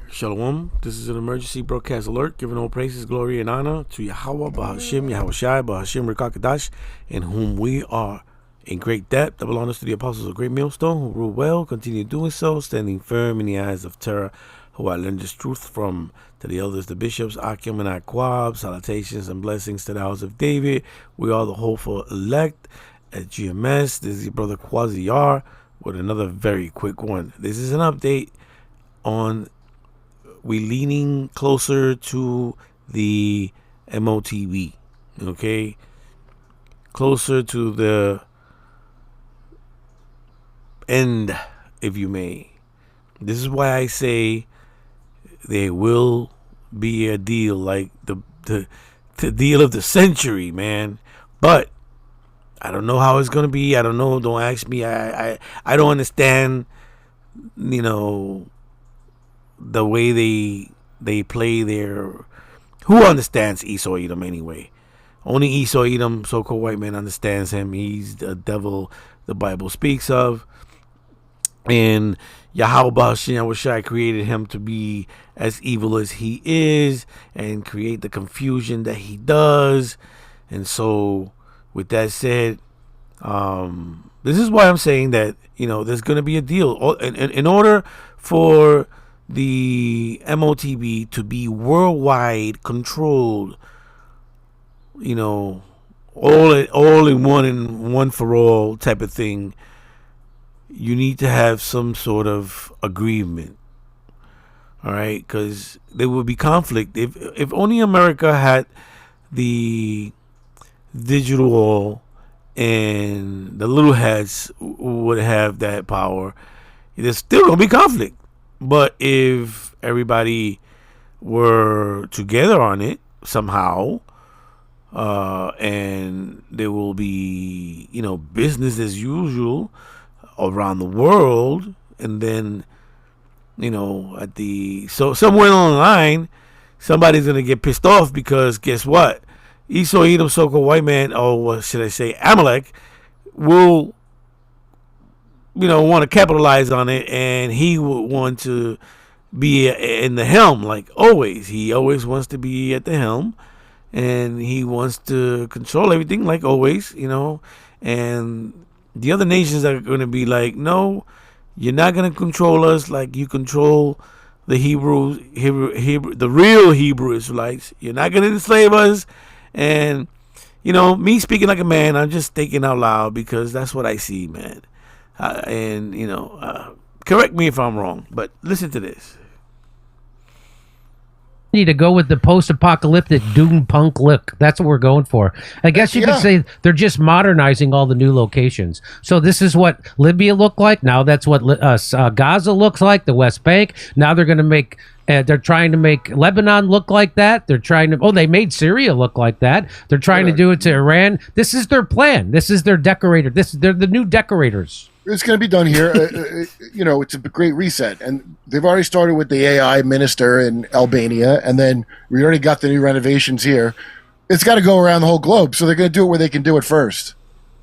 Shalom. This is an emergency broadcast alert, giving all praises, glory, and honor to Yahweh, Bahashim, Yahushai, Bahashim, Rekakadash, in whom we are in great debt. Double honors to the apostles of Great Millstone, who rule well, continue doing so, standing firm in the eyes of terror, who I learned this truth from. To the elders, the bishops, Akim and Aquab, salutations and blessings to the house of David. We are the hopeful elect at GMS. This is your brother Quasi-R with another very quick one. This is an update on we leaning closer to the MOTB, okay? Closer to the end, if you may. This is why I say there will be a deal like the deal of the century, man. But I don't know how it's gonna be. I don't know. Don't ask me. I don't understand, you know, the way they play their. Who understands Esau Edom anyway? Only Esau Edom, so-called white man, understands him. He's the devil the Bible speaks of, and Yahweh Yahushai created him to be as evil as he is and create the confusion that he does. And so, with that said, this is why I'm saying that, you know, there's going to be a deal. In order for the MOTB to be worldwide controlled, you know, all in one for all type of thing, you need to have some sort of agreement. All right, because there will be conflict. If only America had the digital oil and the little hats would have that power, there's still gonna be conflict. But if everybody were together on it somehow, and there will be, you know, business as usual around the world, and then, you know, somewhere along the line, somebody's gonna get pissed off because guess what? Esau Edom, so-called white man, or what should I say, Amalek, will, you know, want to capitalize on it, and he will want to be in the helm like always. He always wants to be at the helm, and he wants to control everything like always, you know. And the other nations are going to be like, no, you're not going to control us like you control the Hebrew, the real Hebrew Israelites. You're not going to enslave us. And, you know, me speaking like a man, I'm just thinking out loud because that's what I see, man. And, you know, correct me if I'm wrong, but listen to this. Need to go with the post-apocalyptic doom punk look. That's what we're going for. I guess you could say they're just modernizing all the new locations. So this is what Libya looked like. Now that's what Gaza looks like, the West Bank. Now they're going to make. They're trying to make Lebanon look like that. They're trying to. Oh, they made Syria look like that. They're trying to do it to Iran. This is their plan. This is their decorator. They're the new decorators. It's going to be done here. You know, it's a great reset. And they've already started with the AI minister in Albania, and then we already got the new renovations here. It's got to go around the whole globe, so they're going to do it where they can do it first.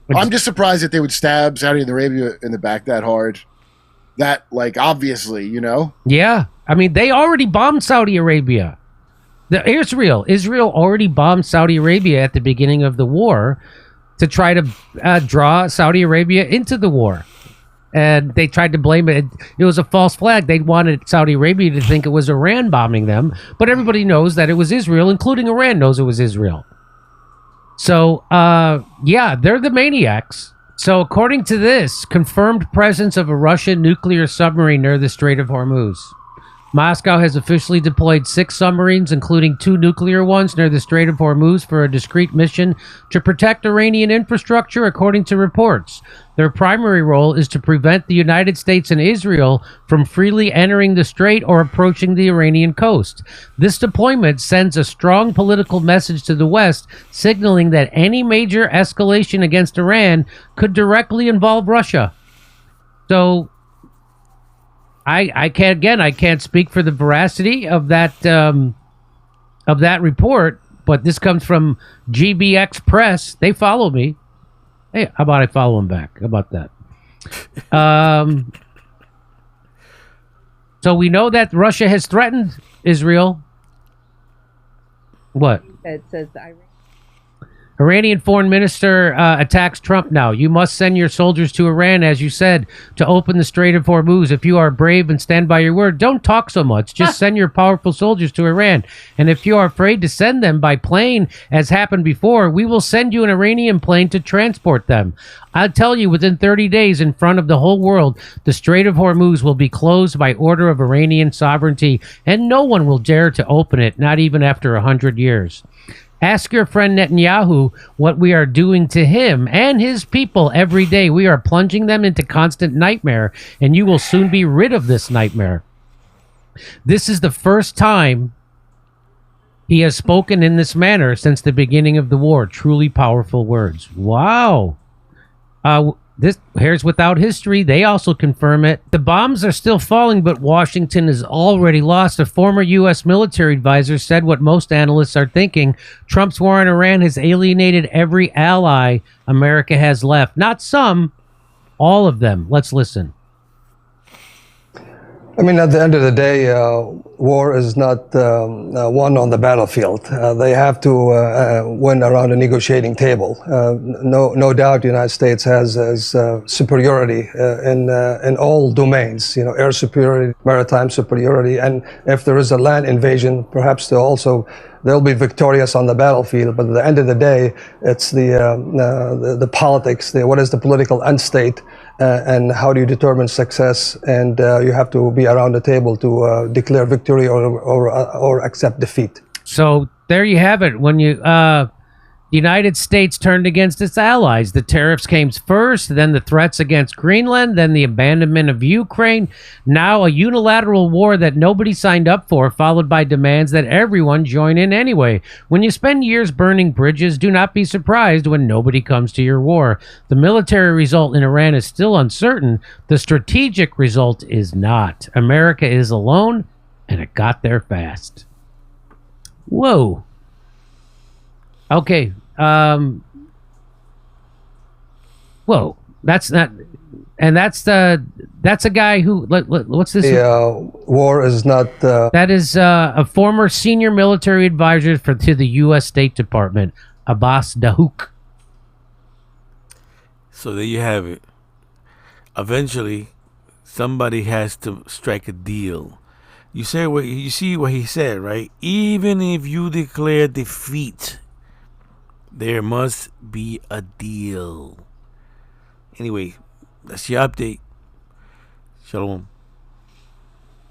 I'm just surprised that they would stab Saudi Arabia in the back that hard. That, like, obviously, you know? Yeah. I mean, they already bombed Saudi Arabia. Israel already bombed Saudi Arabia at the beginning of the war to try to draw Saudi Arabia into the war. And they tried to blame it. It was a false flag. They wanted Saudi Arabia to think it was Iran bombing them. But everybody knows that it was Israel, including Iran knows it was Israel. So, yeah, they're the maniacs. So according to this, confirmed presence of a Russian nuclear submarine near the Strait of Hormuz. Moscow has officially deployed 6 submarines, including 2 nuclear ones, near the Strait of Hormuz for a discreet mission to protect Iranian infrastructure, according to reports. Their primary role is to prevent the United States and Israel from freely entering the strait or approaching the Iranian coast. This deployment sends a strong political message to the West, signaling that any major escalation against Iran could directly involve Russia. So I can't speak for the veracity of that report, but this comes from GBX Press. They follow me. Hey, how about I follow them back? How about that? So we know that Russia has threatened Israel. What? It says Iran. Iranian foreign minister attacks Trump now. You must send your soldiers to Iran, as you said, to open the Strait of Hormuz. If you are brave and stand by your word, don't talk so much. Just send your powerful soldiers to Iran. And if you are afraid to send them by plane, as happened before, we will send you an Iranian plane to transport them. I'll tell you, within 30 days, in front of the whole world, the Strait of Hormuz will be closed by order of Iranian sovereignty, and no one will dare to open it, not even after 100 years. Ask your friend Netanyahu what we are doing to him and his people every day. We are plunging them into constant nightmare, and you will soon be rid of this nightmare. This is the first time he has spoken in this manner since the beginning of the war. Truly powerful words. Wow. This here's without history. They also confirm it. The bombs are still falling, but Washington has already lost. A former U.S. military advisor said what most analysts are thinking. Trump's war on Iran has alienated every ally America has left. Not some, all of them. Let's listen. I mean, at the end of the day, war is not won on the battlefield. They have to win around a negotiating table. No doubt, the United States has superiority in all domains. Air superiority, maritime superiority, and if there is a land invasion, perhaps they'll be victorious on the battlefield. But at the end of the day, it's the politics. What is the political end state? And how do you determine success? And you have to be around the table to declare victory or accept defeat. So there you have it. When the United States turned against its allies, the tariffs came first, then the threats against Greenland, then the abandonment of Ukraine, now a unilateral war that nobody signed up for, followed by demands that everyone join in anyway. When you spend years burning bridges, do not be surprised when nobody comes to your war. The military result in Iran is still uncertain. The strategic result is not. America is alone, and it got there fast. Whoa. Okay. Whoa. That's not, and that's a guy who. What's this? The war is not. That is a former senior military advisor to the U.S. State Department, Abbas Dahouk. So there you have it. Eventually, somebody has to strike a deal. You see what he said, right? Even if you declare defeat, there must be a deal. Anyway, that's your update. Shalom.